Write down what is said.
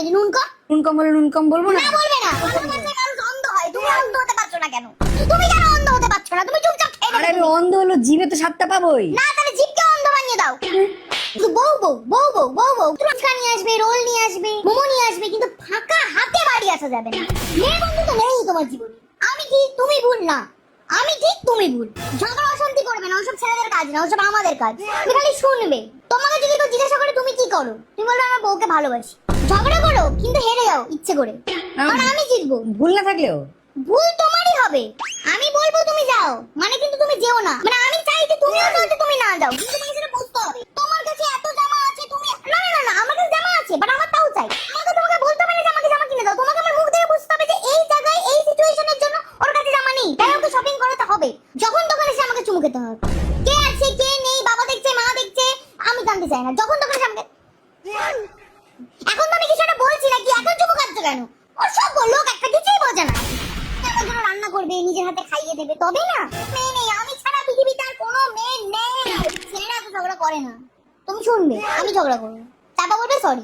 যে নুন কম। নুন কম বলে নুন কম বলবো না? না বলবে না। ভালোবাসায় মানুষ অন্ধ হয়, তুমি অন্ধ হতে পারছো না কেন? তুমি কেন অন্ধ হতে পারছো না? তুমি চুপচাপ খেয়ে আরে নেবে। আমি অন্ধ হলো, জিভে তো স্বাদটা পাবোই। না তাহলে জিভকে অন্ধ বানিয়ে দাও। শুধু বউ বউ বউ বউ বউ বউ ফুচকা নিয়ে আসবে, রোল নিয়ে আসবে, মোমো নিয়ে আসবে, কিন্তু ফাঁকা হাতে বাড়ি আসা যাবে না। মেয়ে বন্ধু তো নেই তোমার জীবনে। আমি ঠিক তুমি ভুল না, আমি ঠিক তুমি ভুল। ঝগড়া অশান্তি করবে না, ওসব ছেলেদের কাজ না, ওসব আমাদের কাজ। তুমি খালি শুনবে। তোমাকে যদি কেউ জিজ্ঞাসা করে তুমি কি করো, তুমি বলবে আমার বউকে ভালোবাসি। ঝগড়া করো কিন্তু হেরে যাও ইচ্ছে করে, কারণ আমি জিতবো। ভুল না থাকলেও ভুল তোমারই হবে। আমি বলবো তুমি যাও, মানে কিন্তু তুমি যেও না। মানে আমি চাই যে তুমিও যাও, যে তুমি না যাও, কিন্তু তোমাকে সেটা বুঝতে হবে। তোমার কাছে এত জামা আছে, তুমি না না না না, আমার কাছে জামা আছে, বাট আমার তাও চাই। আমাকে তোমাকে বলতে হবে না যে আমাকে জামা কিনে দাও। তোমাকে আমার মুখ দেখে বুঝতে হবে যে এই জায়গায় এই সিচুয়েশনের জন্য ওর কাছে জামা নেই, তাই ওকে শপিং করাতে হবে। যখন তখন এসে আমাকে চুমু খেতে হবে। কে আছে কে নেই, বাবা দেখছে মা দেখছে, আমি জানতে চাই না। যখন তখন এসে আমাকে, এখন তো আমি কিছু একটা বলছি নাকি, এখন চুমু খাচ্ছ কেন? ওর সব লোক একটা কিছুই বোঝে না। আমার জন্য রান্না করবে, নিজের হাতে খাইয়ে দেবে, তবে না। মেয়ে নেই, আমি ছাড়া পৃথিবীতে আর কোনো মেয়ে নেই। ছেলেরা তো ঝগড়া করে না। তুমি শুনবে, আমি ঝগড়া করবো, তারপর বলবে সরি।